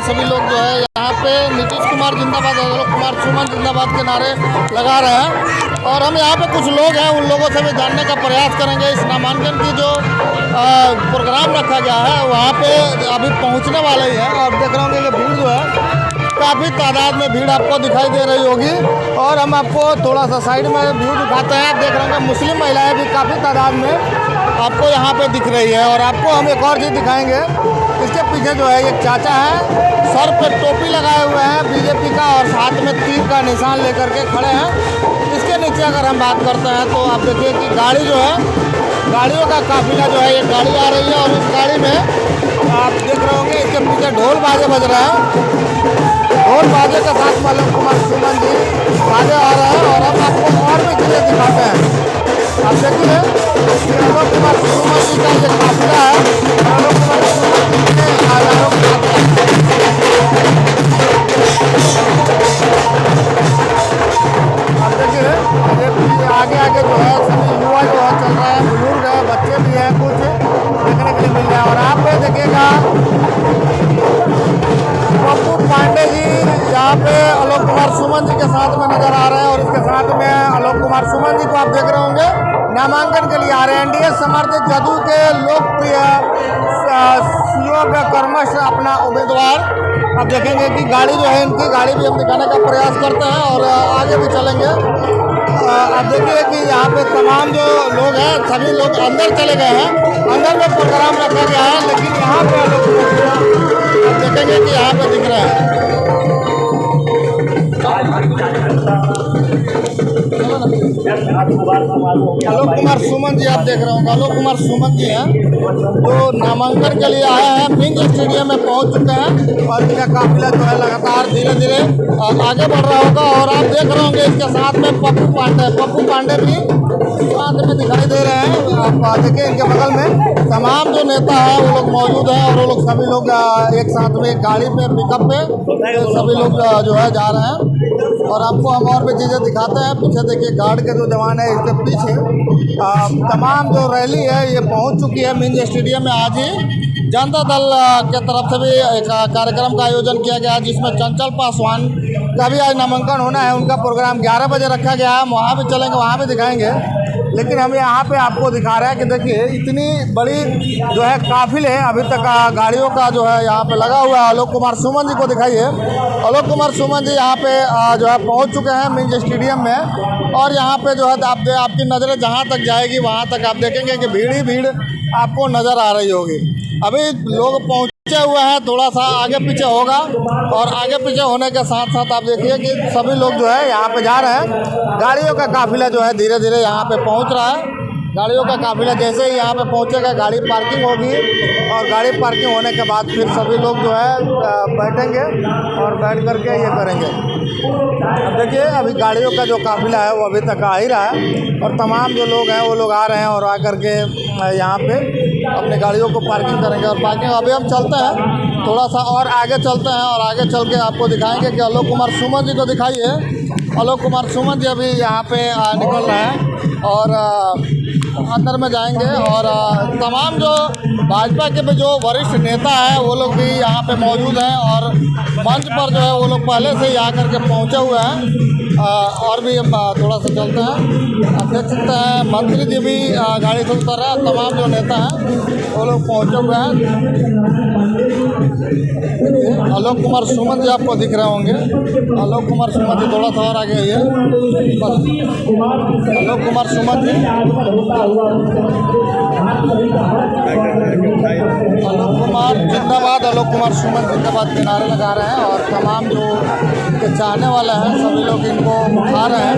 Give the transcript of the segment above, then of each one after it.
है सभी लोग जो है यहाँ पे नीतीश कुमार जिंदाबाद, आलोक कुमार सुमन जिंदाबाद के नारे लगा रहे हैं। और हम यहाँ पे कुछ लोग हैं, उन लोगों से भी जानने का प्रयास करेंगे। इस नामांकन की जो प्रोग्राम रखा गया है वहाँ पे अभी पहुँचने वाले ही है। और देख रहे होंगे कि भीड़ जो है काफ़ी तादाद में भीड़ आपको दिखाई दे रही होगी। और हम आपको थोड़ा सा साइड में व्यू दिखाते हैं। आप देख रहे होंगे मुस्लिम महिलाएं भी काफ़ी तादाद में आपको यहाँ पे दिख रही है। और आपको हम एक और चीज़ दिखाएंगे, इसके पीछे जो है एक चाचा है, सर पे टोपी लगाए हुए हैं बीजेपी का और हाथ में तीर का निशान लेकर के खड़े हैं। इसके नीचे अगर हम बात करते हैं तो आप देखिए कि गाड़ी जो है, गाड़ियों का काफिला जो है, ये गाड़ी आ रही है। और इस गाड़ी में आप देख रहे होंगे इसके पीछे ढोल बाजे बज रहे हैं। ढोल बाजे के साथ आलोक कुमार सुमन जी आगे आ रहे हैं। और हम आपको और भी चीज़ें दिखाते हैं। आप देखिए आलोक कुमार सुमन जी का ये काफिला है। आलोक कुमार सुमन जी के हजारों आप देखिए आगे आगे जो है सभी युवा जो है चल रहा है, बुजुर्ग है, बच्चे भी हैं, कुछ देखने के लिए मिल रहा है। और आप पे देखिएगा पप्पू पांडे जी यहाँ पे आलोक कुमार सुमन जी के साथ में नजर आ रहे हैं। और इसके साथ में आलोक कुमार सुमन जी को आप देख रहे होंगे नामांकन के लिए आ रहे हैं। एनडीए समर्थित जदयू के लोकप्रिय सीओ का कर्मश अपना उम्मीदवार। आप देखेंगे कि गाड़ी जो है, इनकी गाड़ी भी हम दिखाने का प्रयास करते हैं और आगे भी चलेंगे। आप देखिए कि यहाँ पे तमाम जो लोग हैं सभी लोग अंदर चले गए हैं। अंदर में प्रोग्राम रखा गया है, लेकिन यहाँ पे आप देखेंगे कि यहाँ पे दिख रहे हैं आलोक कुमार सुमन जी। आप देख रहे होंगे आलोक कुमार सुमन जी हैं जो नामांकन के लिए आए हैं, मिंज स्टेडियम में पहुंच चुके हैं। और इनका काफिला जो है लगातार धीरे धीरे आगे बढ़ रहा होगा। और आप देख रहे होंगे इसके साथ में पप्पू पांडे भी साथ में दिखाई दे रहे हैं। आप देखिए इनके बगल में तमाम जो नेता है वो लोग मौजूद हैं। और वो लोग सभी लोग एक साथ में गाड़ी पे, पिकअप पे सभी लोग जो है जा रहे हैं। और आपको हम और भी चीज़ें दिखाते हैं। पीछे देखिए गार्ड के जो जवान है, इसके पीछे तमाम जो रैली है ये पहुंच चुकी है मिंज स्टेडियम में। आज ही जनता दल के तरफ से भी एक कार्यक्रम का आयोजन किया गया, जिसमें चंचल पासवान का भी आज नामांकन होना है। उनका प्रोग्राम 11 बजे रखा गया है। वहाँ भी चलेंगे, वहाँ भी दिखाएंगे। लेकिन हम यहाँ पे आपको दिखा रहे हैं कि देखिए इतनी बड़ी जो है काफिले अभी तक गाड़ियों का जो है यहाँ पे लगा हुआ है। आलोक कुमार सुमन जी को दिखाइए। आलोक कुमार सुमन जी यहाँ पे जो है पहुँच चुके हैं मिंज स्टेडियम में। और यहाँ पे जो है आपकी नज़रें जहाँ तक जाएगी वहाँ तक आप देखेंगे कि भीड़ ही भीड़ आपको नज़र आ रही होगी। अभी लोग पहुँचे हुए हैं, थोड़ा सा आगे पीछे होगा। और आगे पीछे होने के साथ साथ आप देखिए कि सभी लोग जो है यहाँ पे जा रहे हैं। गाड़ियों का काफिला जो है धीरे धीरे यहाँ पे पहुँच रहा है। गाड़ियों का काफिला जैसे ही यहाँ पे पहुँचेगा, गाड़ी पार्किंग होगी। और गाड़ी पार्किंग होने के बाद फिर सभी लोग जो है बैठेंगे और बैठ करके ये करेंगे। अब देखिए अभी गाड़ियों का जो काफिला है वो अभी तक आ ही रहा है। और तमाम जो लोग हैं वो लोग आ रहे हैं और आकर के यहाँ पे अपने गाड़ियों को पार्किंग करेंगे। और पार्किंग अभी हम चलते हैं, थोड़ा सा और आगे चलते हैं। और आगे चल के आपको दिखाएंगे कि आलोक कुमार सुमन जी को दिखाइए। आलोक कुमार सुमन जी अभी यहाँ पे निकल रहे हैं और अंदर में जाएंगे। और तमाम जो भाजपा के भी जो वरिष्ठ नेता हैं वो लोग भी यहाँ पे मौजूद हैं। और मंच पर जो है वो लोग पहले से ही आकर के पहुँचे हुए हैं। और भी थोड़ा सा चलते हैं। आप देख सकते हैं मंत्री जी भी गाड़ी से उतर रहे हैं। तमाम जो नेता हैं वो लोग पहुँचे हुए हैं। आलोक कुमार सुमन जी आपको दिख रहे होंगे। आलोक कुमार सुमन जी थोड़ा सा और आगे आइए बस। आलोक कुमार सुमन जी, आलोक कुमार जिंदाबाद, आलोक कुमार सुमन जिंदाबाद के नारे लगा रहे हैं। और तमाम जो इनके चाहने वाले हैं सभी लोग इनको उठा रहे हैं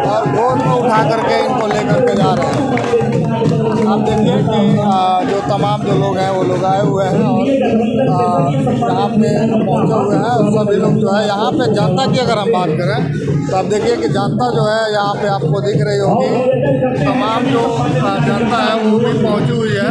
और गोद में उठा करके इनको लेकर के जा रहे हैं। आप देखिए कि जो तमाम जो लोग हैं वो लोग आए हुए हैं और यहाँ पे पहुँचे हुए हैं। और सभी लोग जो है यहाँ पे जनता की अगर हम बात करें तो आप देखिए कि जनता जो है यहाँ पे आपको दिख रही होगी। तमाम जो जनता है वो भी पहुँची हुई है।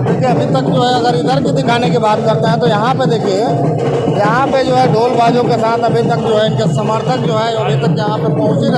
देखिए अभी तक जो है अगर इधर की दिखाने की बात करते हैं तो यहाँ पे देखिए, यहाँ पे जो है ढोल बाजों के साथ अभी तक जो है इनके समर्थक जो है अभी तक यहाँ पे पहुँच ही रहे।